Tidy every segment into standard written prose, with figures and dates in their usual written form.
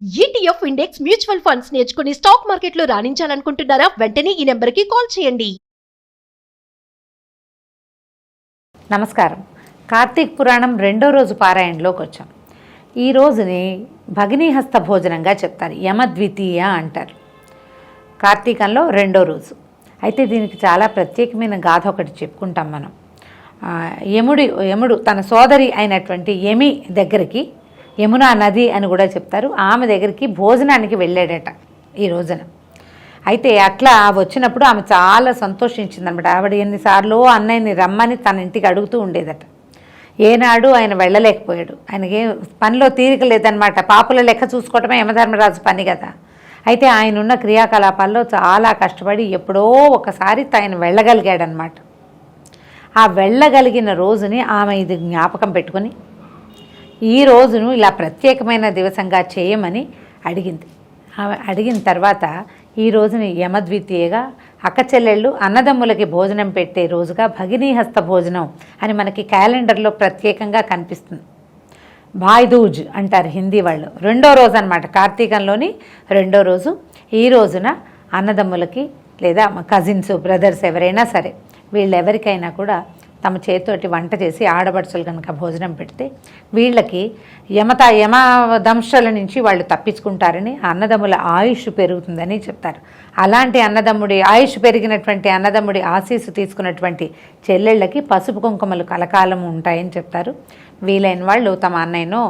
ETF index mutual funds నేర్చుకుని stock మార్కెట్లో రాణించాలనుకుంటున్నారా? వెంటనే ఈ నెంబర్కి కాల్ చేయండి. నమస్కారం. కార్తీక్ పురాణం రెండో రోజు పారాయణలోకి వచ్చాం. ఈ రోజుని భగినీహస్త భోజనంగా చెప్తారు, యమద్వితీయ అంటారు. కార్తీకంలో రెండో రోజు. అయితే దీనికి చాలా ప్రత్యేకమైన గాథ ఒకటి చెప్పుకుంటాం మనం. యముడు తన సోదరి అయినటువంటి యమి దగ్గరికి, యమునా నది అని కూడా చెప్తారు, ఆమె దగ్గరికి భోజనానికి వెళ్ళాడట ఈ రోజున. అయితే అట్లా వచ్చినప్పుడు ఆమె చాలా సంతోషించిందనమాట. ఆవిడ ఎన్నిసార్లు అన్నయ్యని రమ్మని తన ఇంటికి అడుగుతూ ఉండేదట. ఏనాడు ఆయన వెళ్ళలేకపోయాడు. ఆయనకి పనిలో తీరిక లేదనమాట. పాపుల లెక్క చూసుకోవటమే యమధర్మరాజు పని కదా. అయితే ఆయన ఉన్న క్రియాకలాపాల్లో చాలా కష్టపడి ఎప్పుడో ఒకసారి ఆయన వెళ్ళగలిగాడనమాట. ఆ వెళ్ళగలిగిన రోజుని ఆమె ఇది జ్ఞాపకం పెట్టుకొని ఈ రోజును ఇలా ప్రత్యేకమైన దివసంగా చేయమని అడిగింది. ఆమె అడిగిన తర్వాత ఈ రోజుని యమద్వితీయగా అక్క చెల్లెళ్ళు అన్నదమ్ములకి భోజనం పెట్టే రోజుగా భగినీహస్త భోజనం అని మనకి క్యాలెండర్లో ప్రత్యేకంగా కనిపిస్తుంది. భాయ్దూజ్ అంటారు హిందీ వాళ్ళు. రెండో రోజు అనమాట, కార్తీకంలోని రెండో రోజు. ఈ రోజున అన్నదమ్ములకి లేదా కజిన్స్, బ్రదర్స్ ఎవరైనా సరే వీళ్ళెవరికైనా కూడా తమ చేతితోటి వంట చేసి ఆడపడుచులు కనుక భోజనం పెడితే వీళ్ళకి యమదంశల నుంచి వాళ్ళు తప్పించుకుంటారని, అన్నదమ్ముల ఆయుష్ పెరుగుతుందని చెప్తారు. అలాంటి అన్నదమ్ముడి ఆయుష్ పెరిగినటువంటి అన్నదమ్ముడి ఆశీస్సు తీసుకున్నటువంటి చెల్లెళ్ళకి పసుపు కుంకుమలు కలకాలం ఉంటాయని చెప్తారు. వీలైన వాళ్ళు తమ అన్నయ్యనో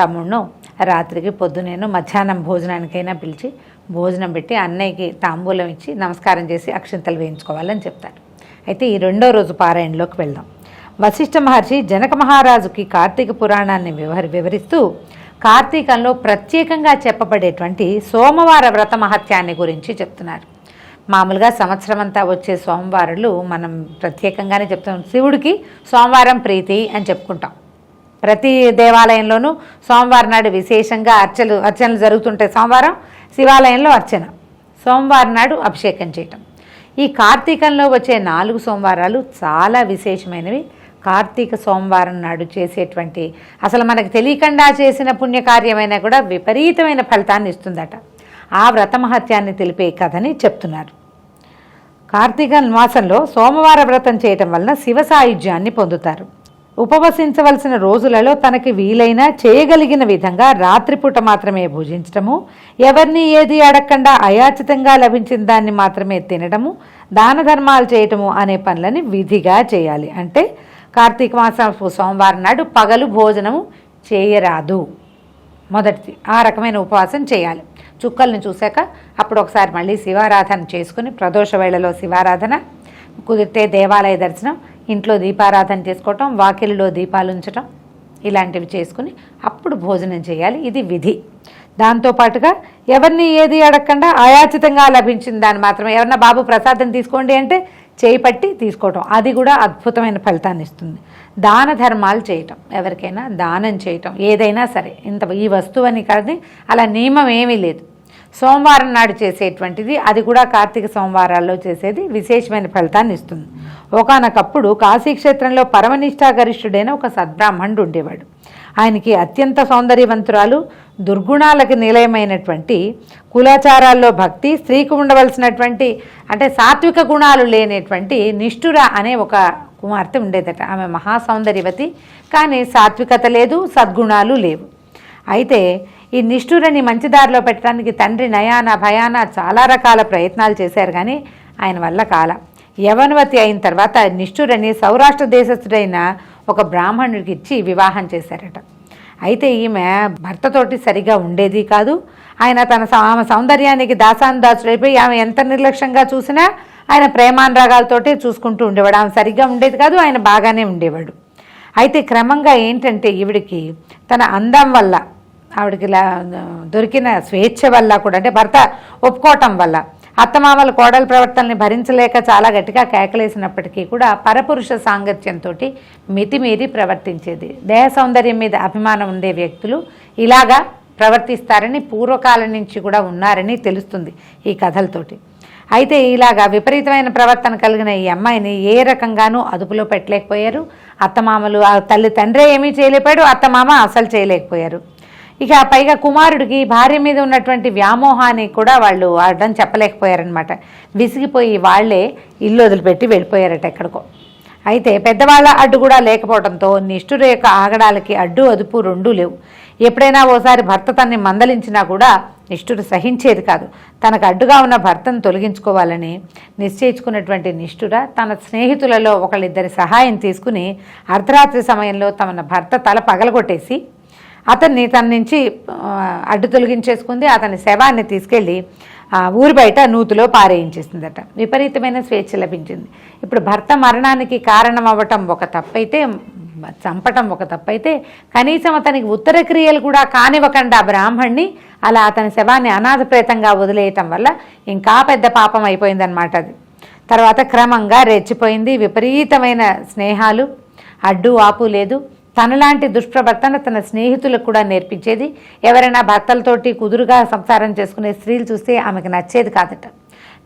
తమ్ముడినో రాత్రికి పొద్దునేనో మధ్యాహ్నం భోజనానికైనా పిలిచి భోజనం పెట్టి అన్నయ్యకి తాంబూలం ఇచ్చి నమస్కారం చేసి అక్షింతలు వేయించుకోవాలని చెప్తారు. అయితే ఈ రెండో రోజు పారాయణలోకి వెళ్దాం. వశిష్ఠ మహర్షి జనక మహారాజుకి కార్తీక పురాణాన్ని వివరిస్తూ కార్తీకంలో ప్రత్యేకంగా చెప్పబడేటువంటి సోమవార వ్రత మహత్యాన్ని గురించి చెప్తున్నారు. మామూలుగా సంవత్సరం అంతా వచ్చే సోమవారాలు మనం ప్రత్యేకంగానే చెప్తాం. శివుడికి సోమవారం ప్రీతి అని చెప్పుకుంటాం. ప్రతి దేవాలయంలోనూ సోమవారం నాడు విశేషంగా అర్చనలు జరుగుతుంటాయి. సోమవారం శివాలయంలో అర్చన, సోమవారం నాడు అభిషేకం చేయటం. ఈ కార్తీకంలో వచ్చే 4 సోమవారాలు చాలా విశేషమైనవి. కార్తీక సోమవారం నాడు చేసేటువంటి అసలు మనకు తెలియకుండా చేసిన పుణ్యకార్యమైనా కూడా విపరీతమైన ఫలితాన్ని ఇస్తుందట. ఆ వ్రత మహత్యాన్ని తెలిపే కథని చెప్తున్నారు. కార్తీక మాసంలో సోమవార వ్రతం చేయటం వలన శివ సాయుధ్యాన్ని పొందుతారు. ఉపవసించవలసిన రోజులలో తనకి వీలైనా చేయగలిగిన విధంగా రాత్రిపూట మాత్రమే భుజించటము, ఎవరిని ఏది అడగకుండా అయాచితంగా లభించిన దాన్ని మాత్రమే తినడము, దాన ధర్మాలు చేయటము అనే పనులని విధిగా చేయాలి. అంటే కార్తీక మాసం సోమవారం నాడు పగలు భోజనము చేయరాదు. మొదటిది ఆ రకమైన ఉపవాసం చేయాలి. చుక్కల్ని చూశాక అప్పుడు ఒకసారి మళ్ళీ శివారాధన చేసుకుని, ప్రదోష వేళలో శివారాధన, కుదిరితే దేవాలయ దర్శనం, ఇంట్లో దీపారాధన చేసుకోవటం, వాకిలిలో దీపాలు ఉంచటం, ఇలాంటివి చేసుకుని అప్పుడు భోజనం చేయాలి. ఇది విధి. దాంతోపాటుగా ఎవరిని ఏది అడగకుండా అయాచితంగా లభించిన దాన్ని మాత్రమే, ఎవరన్నా బాబు ప్రసాదం తీసుకోండి అంటే చేయి పట్టి తీసుకోవటం, అది కూడా అద్భుతమైన ఫలితాన్ని ఇస్తుంది. దాన ధర్మాలు చేయటం, ఎవరికైనా దానం చేయటం, ఏదైనా సరే, ఈ వస్తువు అని కాదు, అలా నియమం ఏమీ లేదు. సోమవారం నాడు చేసేటువంటిది, అది కూడా కార్తీక సోమవారాల్లో చేసేది విశేషమైన ఫలితాన్ని ఇస్తుంది. ఒకానొకప్పుడు కాశీక్షేత్రంలో పరమనిష్టాగరిష్ఠుడైన ఒక సద్బ్రాహ్మణుడు ఉండేవాడు. ఆయనకి అత్యంత సౌందర్యవంతురాలు, దుర్గుణాలకు నిలయమైనటువంటి, కులాచారాల్లో భక్తి, స్త్రీకి ఉండవలసినటువంటి అంటే సాత్విక గుణాలు లేనటువంటి నిష్ఠుర అనే ఒక కుమార్తె ఉండేదట. ఆమె మహాసౌందర్యవతి, కానీ సాత్వికత లేదు, సద్గుణాలు లేవు. అయితే ఈ నిష్ఠురని మంచిదారిలో పెట్టడానికి తండ్రి నయాన భయాన చాలా రకాల ప్రయత్నాలు చేశారు, కానీ ఆయన వల్ల కాల. యవనవతి అయిన తర్వాత నిష్ఠురని సౌరాష్ట్ర దేశస్థుడైన ఒక బ్రాహ్మణుడికి ఇచ్చి వివాహం చేశారట. అయితే ఈమె భర్తతోటి సరిగా ఉండేది కాదు. ఆయన ఆమె సౌందర్యానికి దాసానుదాసుడైపోయి ఆమె ఎంత నిర్లక్ష్యంగా చూసినా ఆయన ప్రేమానురాగాలతోటే చూసుకుంటూ ఉండేవాడు. ఆమె సరిగ్గా ఉండేది కాదు, ఆయన బాగానే ఉండేవాడు. అయితే క్రమంగా ఏంటంటే ఈవిడికి తన అందం వల్ల, ఆవిడకి దొరికిన స్వేచ్ఛ వల్ల కూడా, అంటే భర్త ఒప్పుకోవటం వల్ల, అత్తమామల కోడల ప్రవర్తనని భరించలేక చాలా గట్టిగా కేకలేసినప్పటికీ కూడా పరపురుష సాంగత్యంతో మితిమీరి ప్రవర్తించేది. దేహ సౌందర్యం మీద అభిమానం ఉండే వ్యక్తులు ఇలాగా ప్రవర్తిస్తారని పూర్వకాలం నుంచి కూడా ఉన్నారని తెలుస్తుంది ఈ కథలతోటి. అయితే ఇలాగా విపరీతమైన ప్రవర్తన కలిగిన ఈ అమ్మాయిని ఏ రకంగానూ అదుపులో పెట్టలేకపోయారు. అత్తమామలు, తల్లి తండ్రి ఏమీ చేయలేకపోయాడు, అత్తమామ అసలు చేయలేకపోయారు. ఇక పైగా కుమారుడికి భార్య మీద ఉన్నటువంటి వ్యామోహాన్ని కూడా వాళ్ళు అడ్డం చెప్పలేకపోయారనమాట. విసిగిపోయి వాళ్లే ఇల్లు వదిలిపెట్టి వెళ్ళిపోయారట ఎక్కడికో. అయితే పెద్దవాళ్ళ అడ్డు కూడా లేకపోవడంతో నిష్ఠుర యొక్క ఆగడాలకి అడ్డు అదుపు రెండూ లేవు. ఎప్పుడైనా ఓసారి భర్త తనని మందలించినా కూడా నిష్ఠుర సహించేది కాదు. తనకు అడ్డుగా ఉన్న భర్తను తొలగించుకోవాలని నిశ్చయించుకున్నటువంటి నిష్ఠుర తన స్నేహితులలో ఒకళ్ళిద్దరి సహాయం తీసుకుని అర్ధరాత్రి సమయంలో తన భర్త తల పగలగొట్టేసి అతన్ని తన నుంచి అడ్డు తొలగించేసుకుంది. అతని శవాన్ని తీసుకెళ్ళి ఊరి బయట నూతిలో పారేయించేసిందట. విపరీతమైన స్వేచ్ఛ లభించింది. ఇప్పుడు భర్త మరణానికి కారణం అవ్వటం ఒక తప్పైతే, చంపటం ఒక తప్పైతే, కనీసం అతనికి ఉత్తర క్రియలు కూడా కానివ్వకుండా బ్రాహ్మణ్ణి అలా అతని శవాన్ని అనాథప్రేతంగా వదిలేయటం వల్ల ఇంకా పెద్ద పాపం అయిపోయిందనమాట అది. తర్వాత క్రమంగా రెచ్చిపోయింది. విపరీతమైన స్నేహాలు, అడ్డు ఆపు లేదు. తనలాంటి దుష్ప్రవర్తన తన స్నేహితులకు కూడా నేర్పించేది. ఎవరైనా భర్తలతోటి కుదురుగా సంసారం చేసుకునే స్త్రీలు చూస్తే ఆమెకు నచ్చేది కాదట.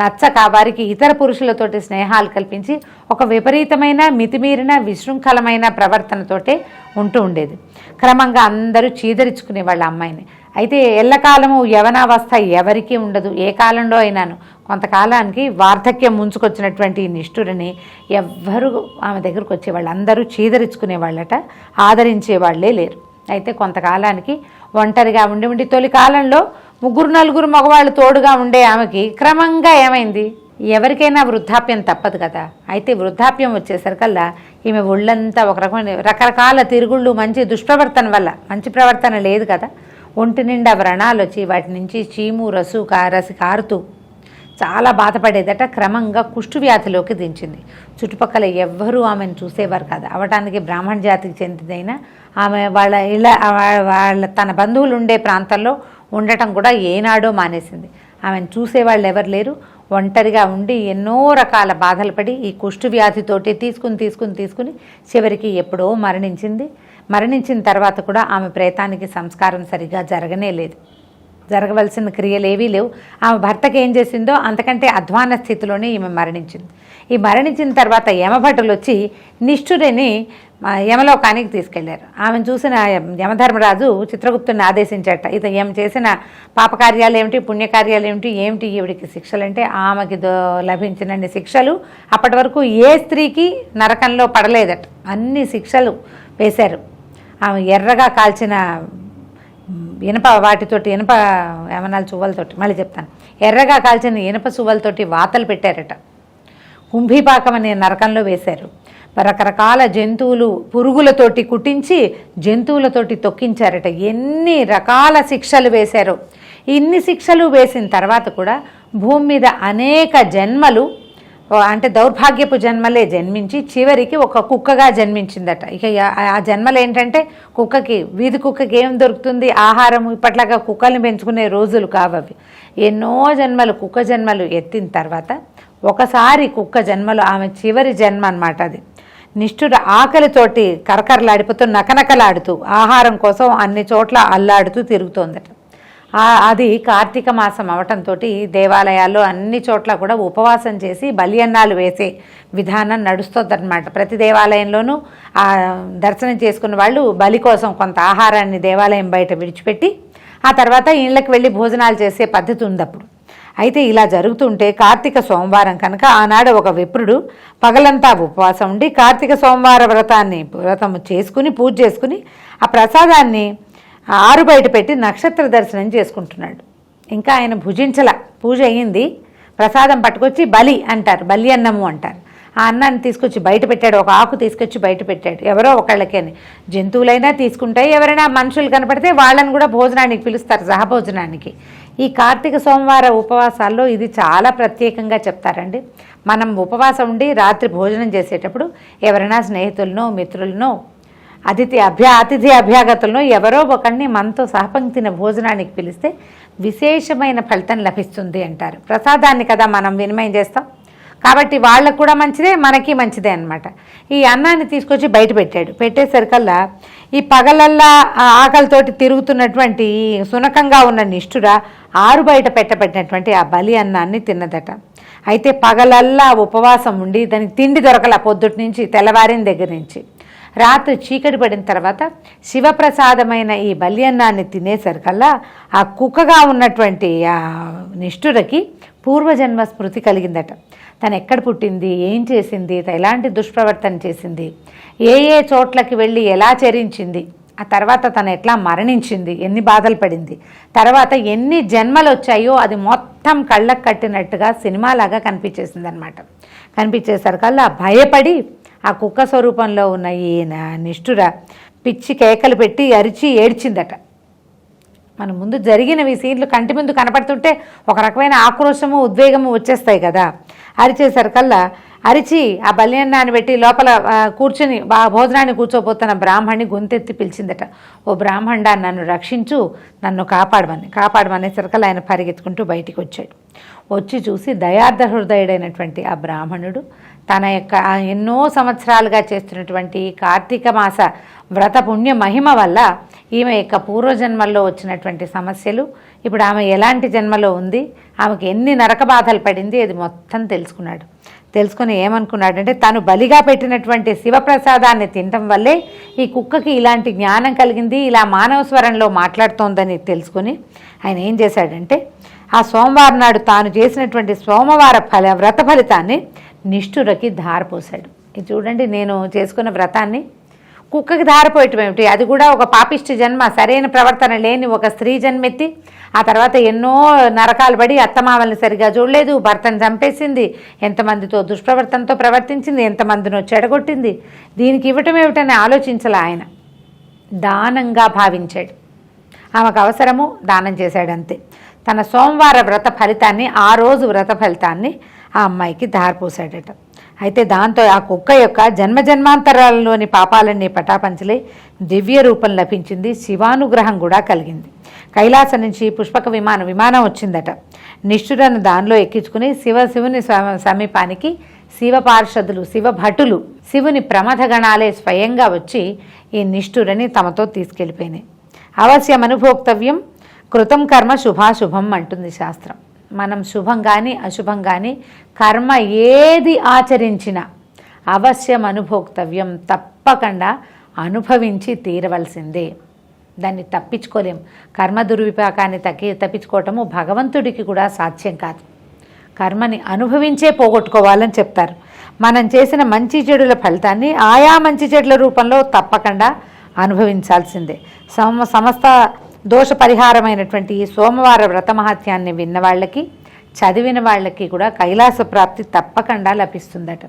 నచ్చక వారికి ఇతర పురుషులతోటి స్నేహాలు కల్పించి ఒక విపరీతమైన మితిమీరిన విశృంఖలమైన ప్రవర్తనతోటే ఉంటూ ఉండేది. క్రమంగా అందరూ చీదరించుకునే వాళ్ళ అమ్మాయిని. అయితే ఎల్లకాలము యవనావస్థ ఎవరికీ ఉండదు. ఏ కాలంలో అయినాను కొంతకాలానికి వార్ధక్యం ముంచుకొచ్చినటువంటి నిష్ఠురిని ఎవ్వరూ ఆమె దగ్గరకు వచ్చేవాళ్ళు, అందరూ చీదరించుకునేవాళ్ళట, ఆదరించేవాళ్లే లేరు. అయితే కొంతకాలానికి ఒంటరిగా ఉండి తొలి కాలంలో 3-4 మగవాళ్ళు తోడుగా ఉండే ఆమెకి క్రమంగా ఏమైంది, ఎవరికైనా వృద్ధాప్యం తప్పదు కదా. అయితే వృద్ధాప్యం వచ్చేసరికల్లా ఈమె ఒళ్ళంతా ఒక రకమైన రకరకాల తిరుగుళ్ళు, మంచి దుష్ప్రవర్తన వల్ల, మంచి ప్రవర్తన లేదు కదా, ఒంటి నిండా వ్రణాలు వచ్చి వాటి నుంచి చీము రసి కారుతూ చాలా బాధపడేదట. క్రమంగా కుష్ఠవ్యాధిలోకి దించింది. చుట్టుపక్కల ఎవ్వరూ ఆమెను చూసేవారు కాదు. అవటానికి బ్రాహ్మణ జాతికి చెందిదైనా ఆమె వాళ్ళ తన బంధువులు ఉండే ప్రాంతాల్లో ఉండటం కూడా ఏనాడో మానేసింది. ఆమెను చూసేవాళ్ళు ఎవరు లేరు. ఒంటరిగా ఉండి ఎన్నో రకాల బాధలు పడి ఈ కుష్ఠవ్యాధితోటి తీసుకుని చివరికి ఎప్పుడో మరణించింది. మరణించిన తర్వాత కూడా ఆమె ప్రేతానికి సంస్కారం సరిగా జరగనే లేదు. జరగవలసిన క్రియలు ఏవీ లేవు. ఆమె భర్తకి ఏం చేసిందో అంతకంటే అధ్వాన స్థితిలోనే ఈమె మరణించింది. ఈ మరణించిన తర్వాత యమభటులు వచ్చి నిష్ఠురిని యమలోకానికి తీసుకెళ్లారు. ఆమెను చూసిన యమధర్మరాజు చిత్రగుప్తుని ఆదేశించట, ఈమె చేసిన పాపకార్యాలు ఏమిటి, పుణ్యకార్యాలు ఏమిటి ఈవిడికి శిక్షలంటే ఆమెకి లభించినన్ని శిక్షలు అప్పటి వరకు ఏ స్త్రీకి నరకంలో పడలేదట. అన్ని శిక్షలు వేశారు. ఆమె ఎర్రగా కాల్చిన ఇనప వాటితోటి, ఇనప ఏమనాలు చువ్వలతోటి, మళ్ళీ చెప్తాను, ఎర్రగా కాల్చిన ఇనప సువ్వలతోటి వాతలు పెట్టారట. కుంభీపాకం అనే నరకంలో వేశారు. రకరకాల జంతువులు పురుగులతోటి కుట్టించి జంతువులతోటి తొక్కించారట. ఎన్ని రకాల శిక్షలు వేశారో. ఇన్ని శిక్షలు వేసిన తర్వాత కూడా భూమి మీద అనేక జన్మలు, అంటే దౌర్భాగ్యపు జన్మలే జన్మించి చివరికి ఒక కుక్కగా జన్మించిందట. ఇక ఆ జన్మలు ఏంటంటే కుక్కకి, వీధి కుక్కకి ఏం దొరుకుతుంది, ఆహారం. ఇప్పట్లాగా కుక్కల్ని పెంచుకునే రోజులు కావవి. ఎన్నో జన్మలు, కుక్క జన్మలు ఎత్తిన తర్వాత ఒకసారి కుక్క జన్మలు ఆమె చివరి జన్మ అన్నమాట అది. నిష్ఠుర ఆకలితోటి కరకరలాడిపోతూ నకనకలాడుతూ ఆహారం కోసం అన్ని చోట్ల అల్లాడుతూ తిరుగుతోందట. అది కార్తీక మాసం అవటంతో దేవాలయాల్లో అన్ని చోట్ల కూడా ఉపవాసం చేసి బలియన్నాలు వేసే విధానం నడుస్తుందన్నమాట. ప్రతి దేవాలయంలోనూ దర్శనం చేసుకున్న వాళ్ళు బలి కోసం కొంత ఆహారాన్ని దేవాలయం బయట విడిచిపెట్టి ఆ తర్వాత ఇళ్ళకి వెళ్ళి భోజనాలు చేసే పద్ధతి ఉంది అప్పుడు. అయితే ఇలా జరుగుతుంటే కార్తీక సోమవారం కనుక ఆనాడు ఒక విప్రుడు పగలంతా ఉపవాసం ఉండి కార్తీక సోమవార వ్రతం చేసుకుని పూజ చేసుకుని ఆ ప్రసాదాన్ని ఆరు బయట పెట్టి నక్షత్ర దర్శనం చేసుకుంటున్నాడు. ఇంకా ఆయన భుజించల, పూజ అయ్యింది, ప్రసాదం పట్టుకొచ్చి బలి అంటారు, బలి అన్నము అంటారు. ఆ అన్నాన్ని తీసుకొచ్చి బయట పెట్టాడు. ఒక ఆకు తీసుకొచ్చి బయట పెట్టాడు. ఎవరో ఒకళ్ళకి అని, జంతువులైనా తీసుకుంటాయి, ఎవరైనా మనుషులు కనపడితే వాళ్ళని కూడా భోజనానికి పిలుస్తారు, సహభోజనానికి. ఈ కార్తీక సోమవార ఉపవాసాల్లో ఇది చాలా ప్రత్యేకంగా చెప్తారండి. మనం ఉపవాసం ఉండి రాత్రి భోజనం చేసేటప్పుడు ఎవరైనా స్నేహితులనో మిత్రులనో అతిథి అభ్యాగతులను ఎవరో ఒకరిని మనతో సహపంక్తిన భోజనానికి పిలిస్తే విశేషమైన ఫలితం లభిస్తుంది అంటారు. ప్రసాదాన్ని కదా మనం వినిమయం చేస్తాం కాబట్టి వాళ్ళకు కూడా మంచిదే, మనకి మంచిదే అన్నమాట. ఈ అన్నాన్ని తీసుకొచ్చి బయట పెట్టాడు. పెట్టేసరికల్లా ఈ పగలల్లా ఆకలితోటి తిరుగుతున్నటువంటి సునకంగా ఉన్న నిష్ఠుర ఆరు బయట పెట్టబడినటువంటి ఆ బలి అన్నాన్ని తిన్నదట. అయితే పగలల్లా ఉపవాసం ఉండి దానికి తిండి దొరకల, పొద్దుటి నుంచి తెల్లవారిన దగ్గర నుంచి రాత్రి చీకటి పడిన తర్వాత శివప్రసాదమైన ఈ బల్యన్నాన్ని తినేసరికల్లా ఆ కుక్కగా ఉన్నటువంటి ఆ నిష్ఠురకి పూర్వజన్మ స్మృతి కలిగిందట. తను ఎక్కడ పుట్టింది, ఏం చేసింది, ఎలాంటి దుష్ప్రవర్తన చేసింది, ఏ ఏ చోట్లకి వెళ్ళి ఎలా చరించింది, ఆ తర్వాత తను ఎట్లా మరణించింది, ఎన్ని బాధలు పడింది, తర్వాత ఎన్ని జన్మలు వచ్చాయో అది మొత్తం కళ్ళకు కట్టినట్టుగా సినిమాలాగా కనిపించేసింది అనమాట. కనిపించేసరికల్లా భయపడి ఆ కుక్క స్వరూపంలో ఉన్న ఈ నిష్ఠుర పిచ్చి కేకలు పెట్టి అరిచి ఏడ్చిందట. మన ముందు జరిగినవి సీన్లు కంటి ముందు కనపడుతుంటే ఒక రకమైన ఆక్రోశము ఉద్వేగము వచ్చేస్తాయి కదా. అరిచేసరికల్లా అరిచి ఆ బల్యన్నాన్ని పెట్టి లోపల కూర్చుని భోజనాన్ని కూర్చోపోతున్న బ్రాహ్మణ్ణి గొంతెత్తి పిలిచిందట. ఓ బ్రాహ్మణుడా, నన్ను రక్షించు, నన్ను కాపాడమనేసరికల్లా ఆయన పరిగెత్తుకుంటూ బయటికి వచ్చాడు. వచ్చి చూసి దయార్థ హృదయుడైనటువంటి ఆ బ్రాహ్మణుడు తన యొక్క ఎన్నో సంవత్సరాలుగా చేస్తున్నటువంటి కార్తీక మాస వ్రత పుణ్య మహిమ వల్ల ఈమె యొక్క పూర్వజన్మల్లో వచ్చినటువంటి సమస్యలు, ఇప్పుడు ఆమె ఎలాంటి జన్మలో ఉంది, ఆమెకు ఎన్ని నరక బాధలు పడింది, అది మొత్తం తెలుసుకున్నాడు. తెలుసుకుని ఏమనుకున్నాడంటే తను బలిగా పెట్టినటువంటి శివప్రసాదాన్ని తినటం వల్లే ఈ కుక్కకి ఇలాంటి జ్ఞానం కలిగింది, ఇలా మానవ స్వరంలో మాట్లాడుతోందని తెలుసుకుని ఆయన ఏం చేశాడంటే ఆ సోమవారం నాడు తాను చేసినటువంటి సోమవార వ్రత ఫలితాన్ని నిష్ఠురకి ధారపోశాడు. ఇది చూడండి, నేను చేసుకున్న వ్రతాన్ని కుక్కకి ధారపోయటం ఏమిటి, అది కూడా ఒక పాపిష్టి జన్మ, సరైన ప్రవర్తన లేని ఒక స్త్రీ జన్మెత్తి ఆ తర్వాత ఎన్నో నరకాలు పడి అత్తమామల్ని సరిగా చూడలేదు, భర్తను చంపేసింది, ఎంతమందితో దుష్ప్రవర్తనతో ప్రవర్తించింది, ఎంతమందినో చెడగొట్టింది, దీనికి ఇవ్వటం ఏమిటని ఆలోచించాల ఆయన. దానంగా భావించాడు, ఆమెకు అవసరము దానం చేశాడంతే. తన సోమవార వ్రత ఫలితాన్ని, ఆ రోజు వ్రత ఫలితాన్ని ఆ అమ్మాయికి ధారపోసాడట. అయితే దాంతో ఆ కుక్క యొక్క జన్మజన్మాంతరాలలోని పాపాలన్నీ పటాపంచలే దివ్య రూపం లభించింది, శివానుగ్రహం కూడా కలిగింది. కైలాసం నుంచి పుష్పక విమానం వచ్చిందట. నిష్ఠురను దానిలో ఎక్కించుకుని శివుని సమీపానికి శివ పార్షదులు, శివ భటులు, శివుని ప్రమథగణాలే స్వయంగా వచ్చి ఈ నిష్ఠురని తమతో తీసుకెళ్ళిపోయినాయి. అవశ్యం అనుభోక్తవ్యం కృతం కర్మ శుభాశుభం అంటుంది శాస్త్రం. మనం శుభం కానీ అశుభం కానీ కర్మ ఏది ఆచరించినా అవశ్యం అనుభోక్తవ్యం, తప్పకుండా అనుభవించి తీరవలసిందే, దాన్ని తప్పించుకోలేం. కర్మ దుర్విపాకాన్ని తప్పించుకోవటము భగవంతుడికి కూడా సాధ్యం కాదు. కర్మని అనుభవించే పోగొట్టుకోవాలని చెప్తారు. మనం చేసిన మంచి చెడుల ఫలితాన్ని ఆయా మంచి చెడుల రూపంలో తప్పకుండా అనుభవించాల్సిందే. సమస్త దోష పరిహారమైనటువంటి ఈ సోమవార వ్రత మహత్యాన్ని విన్న వాళ్ళకి, చదివిన వాళ్ళకి కూడా కైలాస ప్రాప్తి తప్పకుండా లభిస్తుందట.